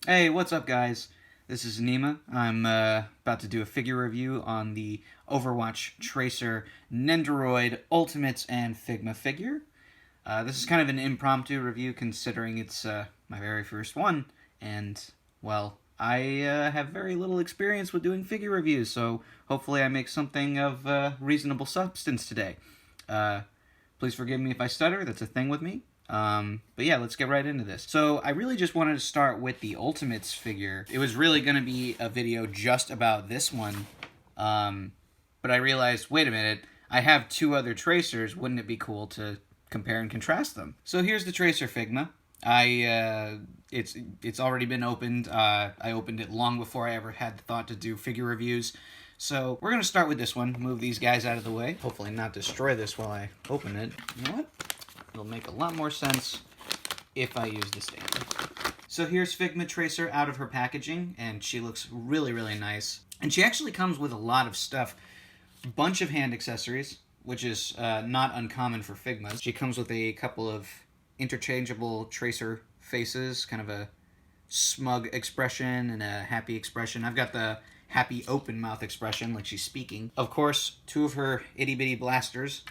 Hey, what's up, guys? This is Nima. I'm about to do a figure review on the Overwatch Tracer Nendoroid Ultimates and Figma figure. This is kind of an impromptu review considering it's my very first one, and, well, I have very little experience with doing figure reviews, so hopefully I make something of reasonable substance today. Please forgive me if I stutter, that's a thing with me. But yeah, let's get right into this. So I really just wanted to start with the Ultimates figure. It was really going to be a video just about this one, but I realized, wait a minute, I have two other Tracers, wouldn't it be cool to compare and contrast them? So here's the Tracer Figma. It's already been opened. I opened it long before I ever had the thought to do figure reviews. So we're going to start with this one, move these guys out of the way, hopefully not destroy this while I open it. You know what? It'll make a lot more sense if I use the stand. So here's Figma Tracer out of her packaging, and she looks really, really nice. And she actually comes with a lot of stuff. Bunch of hand accessories, which is not uncommon for Figma. She comes with a couple of interchangeable Tracer faces, kind of a smug expression and a happy expression. I've got the happy open mouth expression, like she's speaking. Of course, two of her itty-bitty blasters,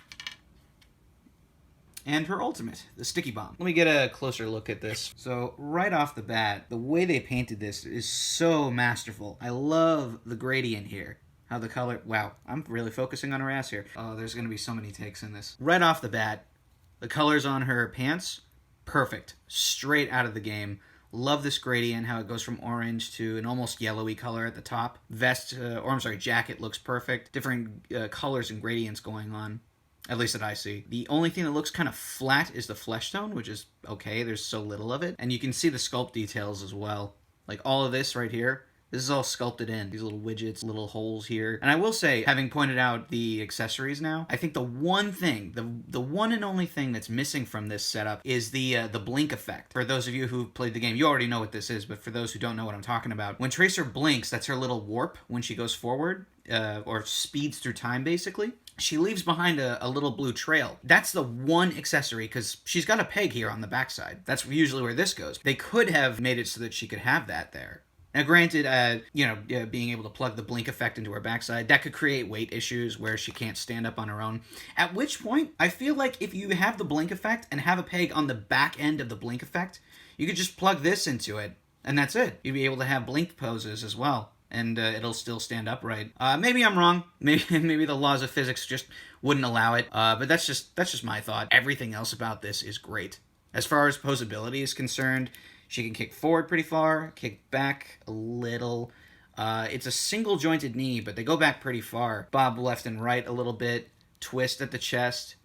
and her ultimate, the sticky bomb. Let me get a closer look at this. So right off the bat, the way they painted this is so masterful. I love the gradient here. How the color, wow, I'm really focusing on her ass here. Oh, there's gonna be so many takes in this. Right off the bat, the colors on her pants, perfect. Straight out of the game. Love this gradient, how it goes from orange to an almost yellowy color at the top. Jacket looks perfect. Different colors and gradients going on. At least that I see. The only thing that looks kind of flat is the flesh tone, which is okay. There's so little of it. And you can see the sculpt details as well. Like all of this right here, this is all sculpted in. These little widgets, little holes here. And I will say, having pointed out the accessories now, I think the one thing, the one and only thing that's missing from this setup is the blink effect. For those of you who've played the game, you already know what this is, but for those who don't know what I'm talking about, when Tracer blinks, that's her little warp when she goes forward, or speeds through time, basically. She leaves behind a little blue trail. That's the one accessory, because she's got a peg here on the backside. That's usually where this goes. They could have made it so that she could have that there. Now, granted, being able to plug the blink effect into her backside, that could create weight issues where she can't stand up on her own. At which point, I feel like if you have the blink effect and have a peg on the back end of the blink effect, you could just plug this into it, and that's it. You'd be able to have blink poses as well, and it'll still stand upright. Maybe I'm wrong. Maybe the laws of physics just wouldn't allow it. But that's just my thought. Everything else about this is great. As far as posability is concerned, she can kick forward pretty far, kick back a little. It's a single jointed knee, but they go back pretty far. Bob left and right a little bit. Twist at the chest.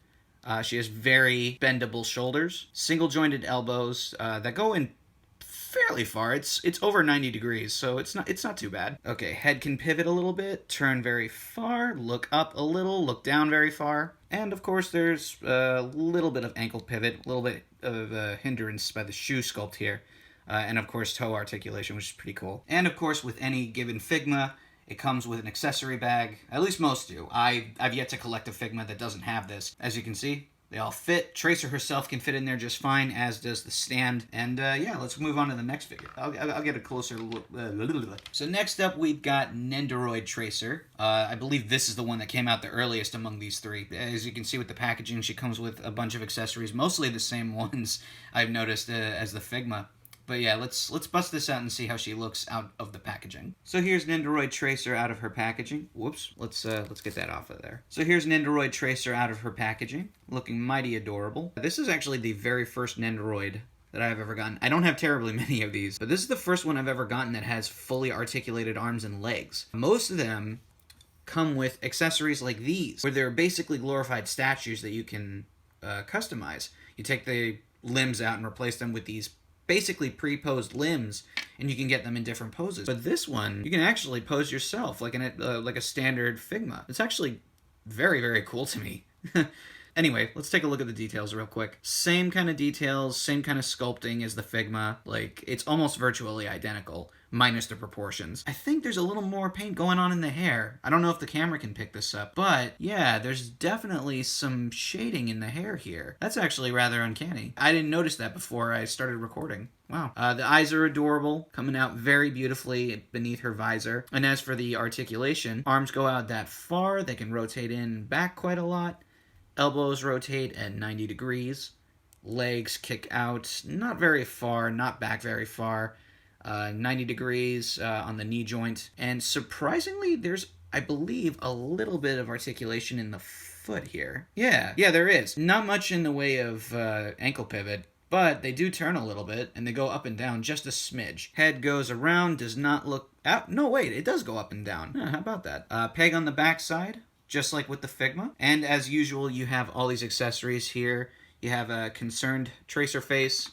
She has very bendable shoulders. Single jointed elbows that go in fairly far. It's over 90 degrees, so it's not too bad. Okay, head can pivot a little bit, turn very far, look up a little, look down very far. And of course there's a little bit of ankle pivot, a little bit of hindrance by the shoe sculpt here. And of course toe articulation, which is pretty cool. And of course with any given Figma, it comes with an accessory bag. At least most do. I've yet to collect a Figma that doesn't have this. As you can see, they all fit. Tracer herself can fit in there just fine, as does the stand. And yeah, let's move on to the next figure. I'll get a closer look. So next up, we've got Nendoroid Tracer. I believe this is the one that came out the earliest among these three. As you can see with the packaging, she comes with a bunch of accessories, mostly the same ones I've noticed as the Figma. But yeah, let's bust this out and see how she looks out of the packaging. So here's Nendoroid Tracer out of her packaging. Whoops, let's get that off of there. So here's Nendoroid Tracer out of her packaging, looking mighty adorable. This is actually the very first Nendoroid that I've ever gotten. I don't have terribly many of these, but this is the first one I've ever gotten that has fully articulated arms and legs. Most of them come with accessories like these, where they're basically glorified statues that you can customize. You take the limbs out and replace them with these basically pre-posed limbs, and you can get them in different poses. But this one, you can actually pose yourself like a standard Figma. It's actually very, very cool to me. Anyway, let's take a look at the details real quick. Same kind of details, same kind of sculpting as the Figma. Like, it's almost virtually identical. minus the proportions. I think there's a little more paint going on in the hair. I don't know if the camera can pick this up, but yeah, there's definitely some shading in the hair here. That's actually rather uncanny. I didn't notice that before I started recording. Wow. The eyes are adorable, coming out very beautifully beneath her visor. And as for the articulation, arms go out that far. They can rotate in and back quite a lot. Elbows rotate at 90 degrees. Legs kick out not very far, not back very far. 90 degrees on the knee joint. And surprisingly, there's, I believe, a little bit of articulation in the foot here. Yeah, there is. Not much in the way of ankle pivot, but they do turn a little bit, and they go up and down just a smidge. Head goes around, does not look out. No, wait, it does go up and down. How about that? Peg on the back side, just like with the Figma. And as usual, you have all these accessories here. You have a concerned tracer face.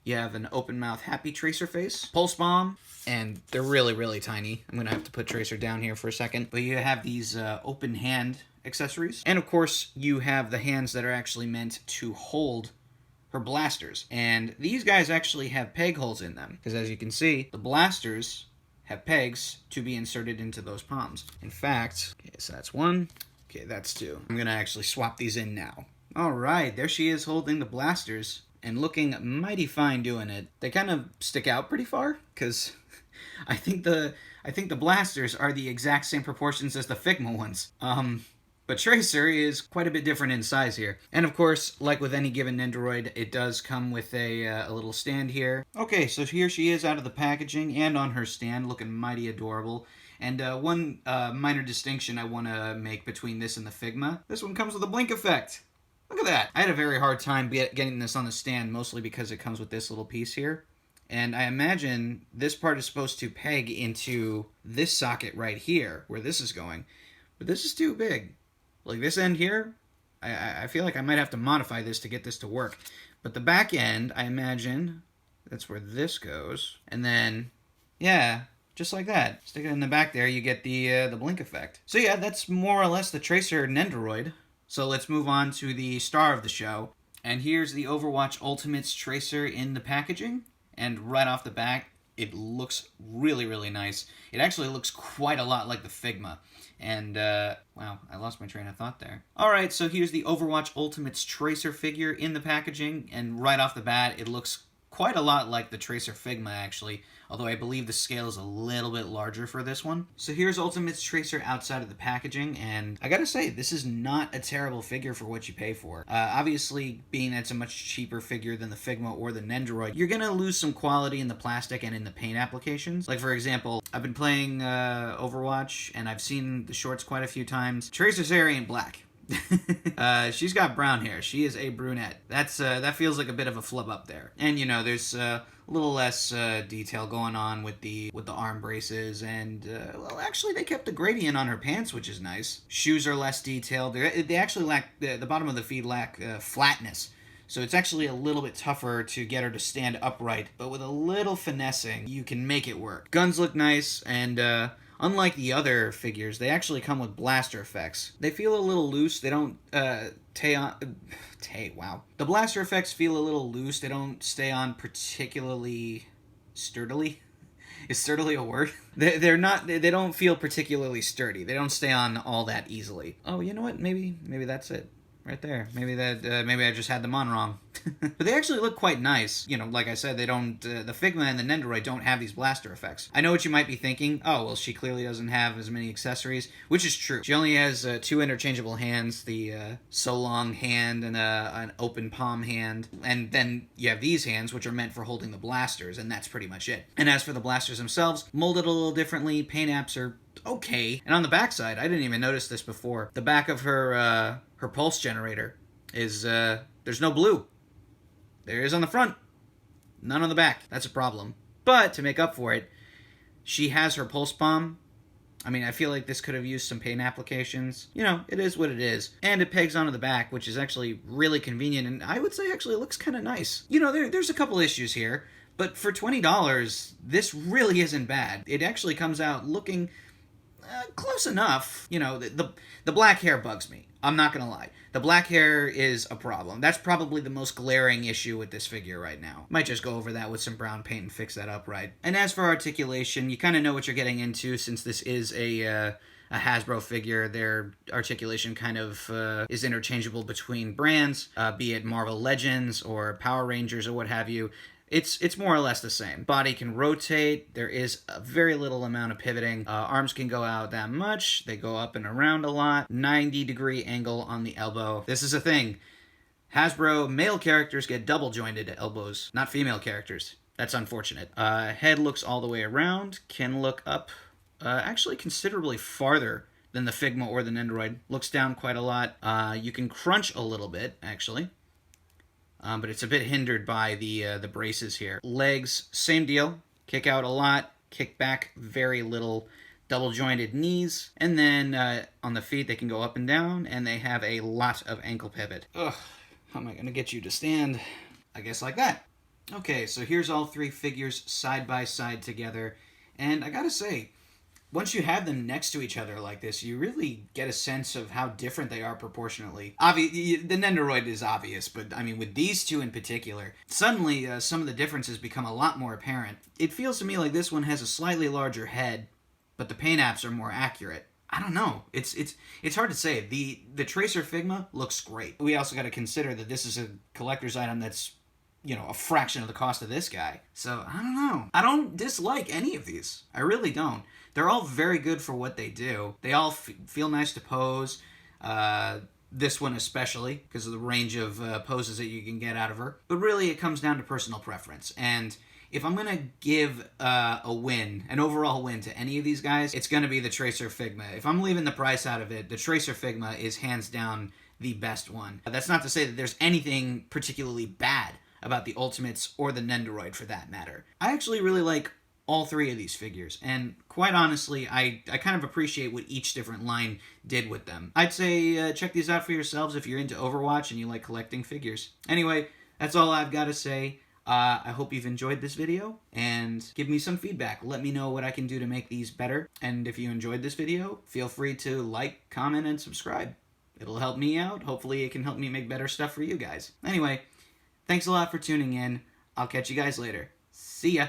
You have an open mouth happy tracer face, pulse bomb, and they're really, really tiny. I'm going to have to put Tracer down here for a second. But you have these open hand accessories. And of course, you have the hands that are actually meant to hold her blasters. And these guys actually have peg holes in them. Because as you can see, the blasters have pegs to be inserted into those palms. In fact, okay, so that's one. Okay, that's two. I'm going to actually swap these in now. All right, there she is holding the blasters. And looking mighty fine doing it. They kind of stick out pretty far, because I think the blasters are the exact same proportions as the Figma ones. But Tracer is quite a bit different in size here. And of course, like with any given Nendoroid, it does come with a little stand here. Okay, so here she is out of the packaging and on her stand, looking mighty adorable. And one minor distinction I want to make between this and the Figma. This one comes with a blink effect. Look at that. I had a very hard time getting this on the stand, mostly because it comes with this little piece here. And I imagine this part is supposed to peg into this socket right here, where this is going. But this is too big. Like this end here, I feel like I might have to modify this to get this to work. But the back end, I imagine, that's where this goes. And then, yeah, just like that. Stick it in the back there, you get the blink effect. So yeah, that's more or less the Tracer Nendoroid. So let's move on to the star of the show. And here's the Overwatch Ultimates Tracer in the packaging. And right off the bat, it looks really, really nice. It actually looks quite a lot like the Figma. And, wow, I lost my train of thought there. Alright, so here's the Overwatch Ultimates Tracer figure in the packaging. And right off the bat, it looks quite a lot like the Tracer Figma, actually. Although I believe the scale is a little bit larger for this one. So here's Ultimates Tracer outside of the packaging, and I gotta say, this is not a terrible figure for what you pay for. Obviously, being that it's a much cheaper figure than the Figma or the Nendoroid, you're gonna lose some quality in the plastic and in the paint applications. Like, for example, I've been playing Overwatch, and I've seen the shorts quite a few times. Tracer's hair ain't black. She's got brown hair. She is a brunette. That feels like a bit of a flub up there. And you know, there's a little less detail going on with the arm braces, and well, actually they kept the gradient on her pants, which is nice. Shoes are less detailed. They actually lack the bottom of the feet lack flatness. So it's actually a little bit tougher to get her to stand upright, but with a little finessing, you can make it work. Guns look nice, and unlike the other figures, they actually come with blaster effects. They feel a little loose. They don't wow. The blaster effects feel a little loose. They don't stay on particularly sturdily. Is sturdily a word? They don't feel particularly sturdy. They don't stay on all that easily. Oh, you know what? Maybe that's it. Right there. Maybe I just had them on wrong. But they actually look quite nice. You know, like I said, they don't, the Figma and the Nendoroid don't have these blaster effects. I know what you might be thinking. Oh, well, she clearly doesn't have as many accessories, which is true. She only has two interchangeable hands, the so long hand and an open palm hand. And then you have these hands, which are meant for holding the blasters, and that's pretty much it. And as for the blasters themselves, molded a little differently. Paint apps are okay. And on the back side, I didn't even notice this before. The back of her pulse generator is, there's no blue. There is on the front, none on the back. That's a problem. But to make up for it, she has her pulse bomb. I mean, I feel like this could have used some paint applications. You know, it is what it is. And it pegs onto the back, which is actually really convenient, and I would say actually looks kind of nice. You know, there's a couple issues here, but for $20, this really isn't bad. It actually comes out looking Close enough. You know, the black hair bugs me. I'm not gonna lie. The black hair is a problem. That's probably the most glaring issue with this figure right now. Might just go over that with some brown paint and fix that up right. And as for articulation, you kind of know what you're getting into since this is a Hasbro figure. Their articulation kind of is interchangeable between brands, be it Marvel Legends or Power Rangers or what have you. It's more or less the same. Body can rotate. There is a very little amount of pivoting. Arms can go out that much. They go up and around a lot. 90-degree angle on the elbow. This is a thing. Hasbro male characters get double jointed elbows, not female characters. That's unfortunate. Head looks all the way around. Can look up actually considerably farther than the Figma or the Nendoroid. Looks down quite a lot. You can crunch a little bit, actually. But it's a bit hindered by the braces here. Legs, same deal. Kick out a lot, kick back very little. Double jointed knees. And then on the feet, they can go up and down, and they have a lot of ankle pivot. Ugh, how am I going to get you to stand? I guess like that. Okay, so here's all three figures side by side together. And I gotta say, once you have them next to each other like this, you really get a sense of how different they are proportionately. The Nendoroid is obvious, but I mean, with these two in particular, suddenly some of the differences become a lot more apparent. It feels to me like this one has a slightly larger head, but the paint apps are more accurate. I don't know. It's hard to say. The Tracer Figma looks great. We also got to consider that this is a collector's item that's, you know, a fraction of the cost of this guy. So, I don't know. I don't dislike any of these. I really don't. They're all very good for what they do. They all feel nice to pose. This one especially, because of the range of poses that you can get out of her. But really, it comes down to personal preference. And if I'm going to give a win, an overall win to any of these guys, it's going to be the Tracer Figma. If I'm leaving the price out of it, the Tracer Figma is hands down the best one. That's not to say that there's anything particularly bad about the Ultimates or the Nendoroid for that matter. I actually really like all three of these figures, and quite honestly, I kind of appreciate what each different line did with them. I'd say check these out for yourselves if you're into Overwatch and you like collecting figures. Anyway, that's all I've got to say. I hope you've enjoyed this video, and give me some feedback. Let me know what I can do to make these better, and if you enjoyed this video, feel free to like, comment, and subscribe. It'll help me out. Hopefully it can help me make better stuff for you guys. Anyway, thanks a lot for tuning in. I'll catch you guys later. See ya!